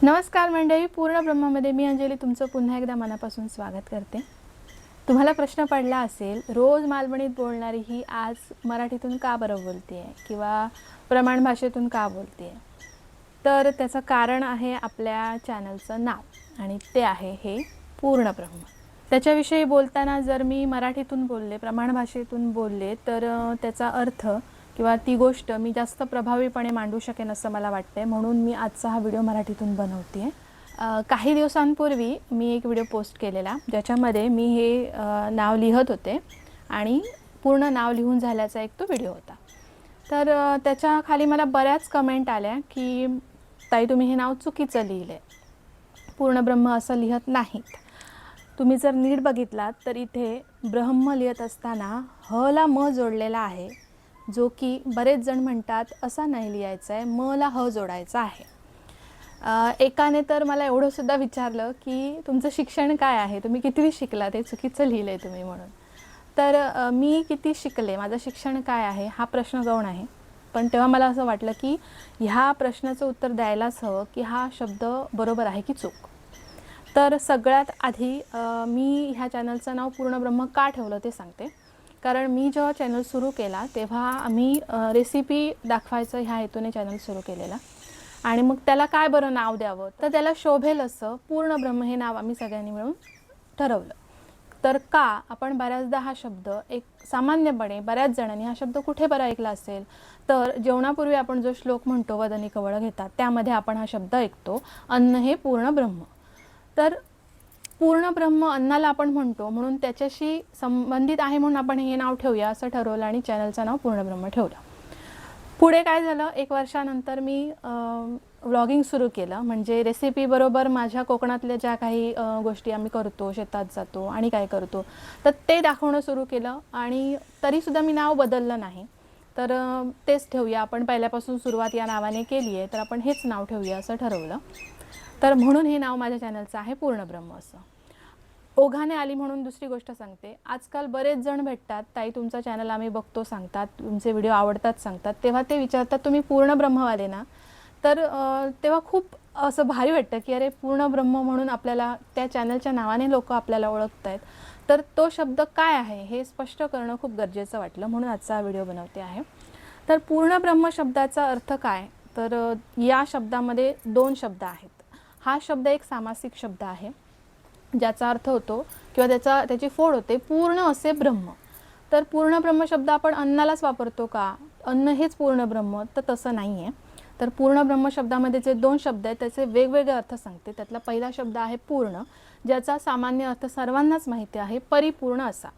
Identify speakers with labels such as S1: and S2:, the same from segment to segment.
S1: नमस्कार मंडळी, पूर्ण ब्रह्मामध्ये मी अंजली तुमचं पुन्हा एकदा मनापासून स्वागत करते। तुम्हाला प्रश्न पडला असेल, रोज मालवणीत बोलणारी ही आज मराठीतून का बरं बोलतेय किंवा प्रमाण भाषेतून का बोलतेय? तर त्याचं कारण आहे आपल्या चॅनलचं नाव आणि ते आहे हे पूर्ण ब्रह्म। त्याच्याविषयी बोलताना जर मी मराठीतून बोलले, प्रमाण भाषेतून बोलले तर त्याचा अर्थ किंवा ती गोष्ट मी जास्त प्रभावीपणे मांडू शकेन असं मला वाटतंय, म्हणून मी आजचा हा व्हिडिओ मराठीतून बनवते। काही दिवसांपूर्वी मी एक व्हिडिओ पोस्ट केलेला ज्याच्यामध्ये मी हे नाव लिहित होते आणि पूर्ण नाव लिहून झाल्याचा एक तो व्हिडिओ होता। तर त्याच्या खाली मला बऱ्याच कमेंट आल्या की ताई तुम्ही हे नाव चुकीचं लिहिलंय, पूर्ण ब्रह्म असं लिहत नाहीत। तुम्ही जर नीट बघितलात तर इथे ब्रह्म लिहत असताना ह ला म जोडलेला आहे, जो की बरेच जण म्हणतात असा नाही लिहायचा आहे, म ला ह जोडायचा आहे। एकाने तर मला एवढं सुद्धा विचारलं की तुमचं शिक्षण काय आहे, तुम्ही कितवी शिकला, ते चुकीचं लिहिलंय तुम्ही म्हणून। तर मी किती शिकले, माझं शिक्षण काय आहे हा प्रश्न गौण आहे, पण तेव्हा मला असं वाटलं की ह्या प्रश्नाचं उत्तर द्यायलाच हवं की हा शब्द बरोबर आहे की चूक। तर सगळ्यात आधी मी ह्या चॅनलचं नाव पूर्ण ब्रह्म का ठेवलं ते सांगते। कारण मी जेव्हा चॅनल सुरू केला तेव्हा आम्ही रेसिपी दाखवायचं ह्या हेतूने चॅनल सुरू केलेला आणि मग त्याला काय बरं नाव द्यावं, तर त्याला शोभेल असं पूर्ण ब्रह्म हे नाव आम्ही सगळ्यांनी मिळून ठरवलं। तर का आपण बऱ्याचदा हा शब्द एक सामान्यपणे बऱ्याच जणांनी हा शब्द कुठे बरं ऐकला असेल, तर जेवणापूर्वी आपण जो श्लोक म्हणतो वदनी कवळ घेतात त्यामध्ये आपण हा शब्द ऐकतो, अन्न हे पूर्ण ब्रह्म। तर पूर्ण ब्रह्म अन्नाला आपण म्हणतो म्हणून त्याच्याशी संबंधित आहे म्हणून आपण हे नाव ठेवूया असं ठरवलं आणि चॅनलचं नाव पूर्ण ब्रह्म ठेवलं। पुढे काय झालं, एक वर्षानंतर मी व्लॉगिंग सुरू केलं, म्हणजे रेसिपी बरोबर माझ्या कोकणातल्या ज्या काही गोष्टी आम्ही करतो, शेतात जातो आणि काय करतो तर ते दाखवणं सुरू केलं आणि तरीसुद्धा मी नाव बदललं नाही। तर तेच ठेवूया, आपण पहिल्यापासून सुरुवात या नावाने केली आहे तर आपण हेच नाव ठेवूया असं ठरवलं। तर म्हणून हे नाव माझ्या चॅनलचं आहे पूर्ण ब्रह्म असं। ओघाने आली म्हणून दुसरी गोष्ट सांगते, आजकाल बरेच जण भेटतात, ताई तुमचा चॅनल आम्ही बघतो सांगतात, तुमचे व्हिडिओ आवडतात सांगतात, तेव्हा ते विचारतात तुम्ही पूर्ण ब्रह्मवाले ना? तर तेव्हा खूप असं भारी वाटतं की अरे पूर्ण ब्रह्म म्हणून आपल्याला त्या चॅनलच्या नावाने लोक आपल्याला ओळखत आहेत, तर तो शब्द काय आहे हे स्पष्ट करणं खूप गरजेचं वाटलं, म्हणून आजचा हा व्हिडिओ बनवते आहे। तर पूर्ण ब्रह्म शब्दाचा अर्थ काय, तर या शब्दामध्ये दोन शब्द आहेत। हा शब्द एक सामासिक शब्द आहे ज्याचा अर्थ होतो किंवा त्याची फोड होते पूर्ण असे ब्रह्म। तर पूर्ण ब्रह्म शब्द आपण अन्नालाच वापरतो का, अन्न हेच पूर्ण ब्रह्म, तर तसं नाही आहे। तर पूर्ण ब्रह्म शब्दामध्ये जे दोन शब्द आहेत त्याचे वेगवेगळे अर्थ सांगते। त्यातला पहिला शब्द आहे पूर्ण, ज्याचा सामान्य अर्थ सर्वांनाच माहिती आहे, परिपूर्ण असा।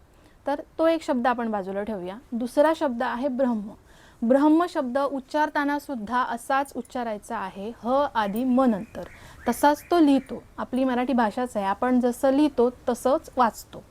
S1: तर तो एक शब्द आपण बाजूला ठेवूया। दुसरा शब्द आहे ब्रह्म। ब्रह्म शब्द उच्चारताना सुद्धा असाच उच्चारायचा आहे, ह आधी म नंतर, तसाच तो लिहितो। आपली मराठी भाषाच आहे, आपण जसं लिहितो तसंच वाचतो।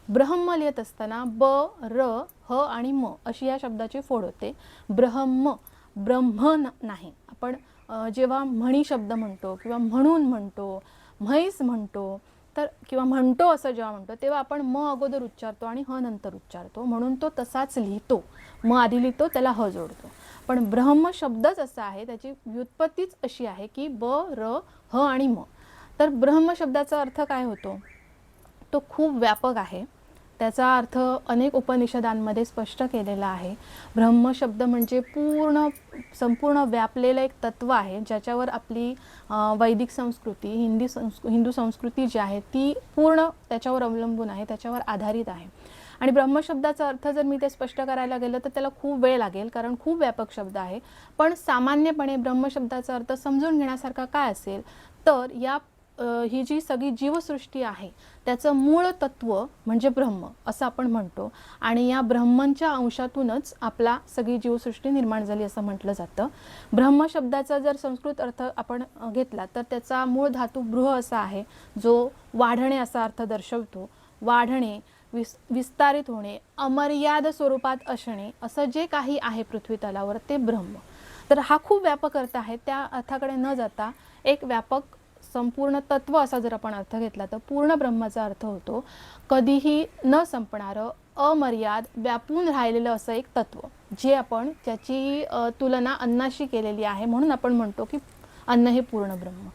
S1: ब्रह्म लिहित असताना ब र ह आणि म अशी या शब्दाची फोड होते, ब्रह्म, ब्रह्म नाही। आपण जेव्हा म्हणी शब्द म्हणतो किंवा म्हणून म्हणतो, म्हैस म्हणतो, तर किंवा म्हणतो असं जेव्हा म्हणतो तेव्हा आपण म अगोदर उच्चारतो आणि ह नंतर उच्चारतो, म्हणून तो तसाच लिहितो, म आधी लिहितो त्याला ह जोडतो। पण ब्रह्म शब्दच असा आहे, त्याची व्युत्पत्तीच अशी आहे की ब र ह आणि म। तर ब्रह्म शब्दाचा अर्थ काय होतो, तो खूप व्यापक आहे, त्याचा अर्थ अनेक उपनिषदांमध्ये स्पष्ट केलेला आहे। ब्रह्म शब्द म्हणजे संपूर्ण व्यापलेलं एक तत्व आहे, ज्याच्यावर आपली वैदिक संस्कृती, हिंदू संस्कृती जी आहे ती पूर्ण त्याच्यावर अवलंबून आहे, त्याच्यावर आधारित आहे। आणि ब्रह्मशब्दाचा अर्थ जर मी ते स्पष्ट करायला गेलं तर त्याला खूप वेळ लागेल, कारण खूप व्यापक शब्द आहे। पण सामान्यपणे ब्रह्मशब्दाचा अर्थ समजून घेण्यासारखा काय असेल, तर ही जी सगळी जीवसृष्टी आहे त्याचं मूळ तत्व म्हणजे ब्रह्म असं आपण म्हणतो, आणि या ब्रह्मांच्या अंशातूनच आपला सगळी जीवसृष्टी निर्माण झाली असं म्हटलं जातं। ब्रह्म शब्दाचा जर संस्कृत अर्थ आपण घेतला तर त्याचा मूळ धातू बृह असा आहे, जो वाढणे असा अर्थ दर्शवतो। वाढणे, विस्तारित होणे, अमर्याद स्वरूपात असणे, असं जे काही आहे पृथ्वी तलावर ते ब्रह्म। तर हा खूप व्यापक अर्थ आहे, त्या अर्थाकडे न जाता एक व्यापक संपूर्ण तत्व असा जर आपण अर्थ घेतला तर पूर्ण ब्रह्माचा अर्थ होतो कधीही न संपणारं, अमर्याद, व्यापून राहिलेलं असं एक तत्व, जे आपण त्याची तुलना अन्नाशी केलेली आहे, म्हणून आपण म्हणतो की अन्न हे पूर्ण ब्रह्म।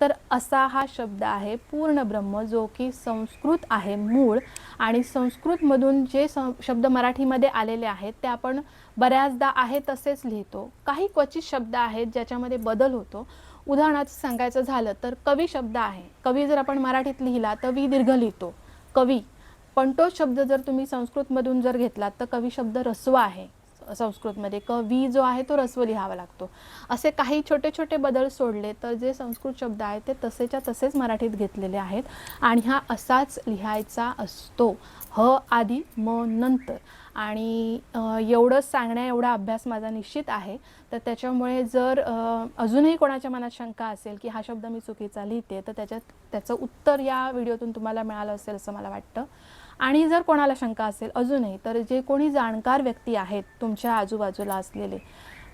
S1: तर असा हा शब्द आहे पूर्ण ब्रह्म, जो की संस्कृत आहे मूळ, आणि संस्कृतमधून जे शब्द मराठीमध्ये आलेले आहेत ते आपण बऱ्याचदा आहे तसेच लिहितो. काही क्वचित शब्द आहेत ज्याच्यामध्ये बदल होतो. उदाहरणार्थ सांगायचं झालं तर कवी शब्द आहे. कवी जर आपण मराठीत लिहिला तर वी दीर्घ लिहितो कवी, पण तो शब्द जर तुम्ही संस्कृतमधून जर घेतलात तर कवी शब्द ऱ्हस्व आहे. संस्कृतमध्ये कवी जो आहे तो ऱ्हस्व लिहावा लागतो. असे काही छोटे छोटे बदल सोडले तर जे संस्कृत शब्द आहेत ते तसेच्या तसेच मराठीत घेतलेले आहेत, आणि हा असाच लिहायचा असतो, ह आधी म नंतर. आणि एवढंच सांगण्या एवढा अभ्यास माझा निश्चित आहे. तर त्याच्यामुळे जर अजूनही कोणाच्या मनात शंका असेल की हा शब्द मी चुकीचा लिहिते, तर त्याचं उत्तर या व्हिडिओतून तुम्हाला मिळालं असेल असं मला वाटतं. आणि जर कोणाला शंका असेल अजूनही, तर जे कोणी जाणकार व्यक्ती आहेत तुमच्या आजूबाजूला असलेले,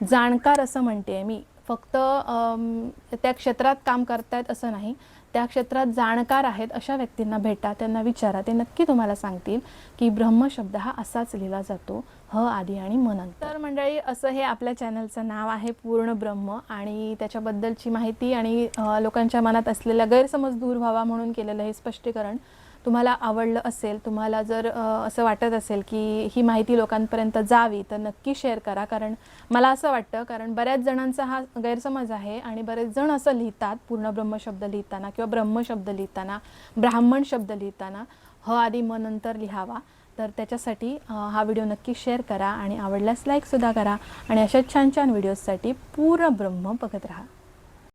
S1: जाणकार असं म्हणते मी, फक्त त्या क्षेत्रात काम करतायत असं नाही, त्या क्षेत्रात जाणकार आहेत अशा व्यक्तींना भेटा, त्यांना विचारा, ते नक्की तुम्हाला सांगतील की ब्रह्म शब्द हा असाच लिहिला जातो, ह आधी आणि म नंतर. तर मंडळी, असं हे आपल्या चॅनलचं नाव आहे पूर्ण ब्रह्म, आणि त्याच्याबद्दलची माहिती आणि लोकांच्या मनात असलेला गैरसमज दूर व्हावा म्हणून केलेलं हे स्पष्टीकरण तुम्हाला आवडलं असेल, तुम्हाला जर असं वाटत असेल की ही माहिती लोकांपर्यंत जावी, तर नक्की शेअर करा. कारण मला असं वाटतं, कारण बऱ्याच जणांचा हा गैरसमज आहे आणि बरेच जण असं लिहितात पूर्ण ब्रह्म शब्द लिहिताना किंवा ब्रह्म शब्द लिहिताना, ब्राह्मण शब्द लिहिताना ह आधी म नंतर लिहावा. तर त्याच्यासाठी हा व्हिडिओ नक्की शेअर करा आणि आवडल्यास लाईकसुद्धा करा, आणि अशा छान छान व्हिडिओजसाठी पूर्ण ब्रह्म बघत राहा.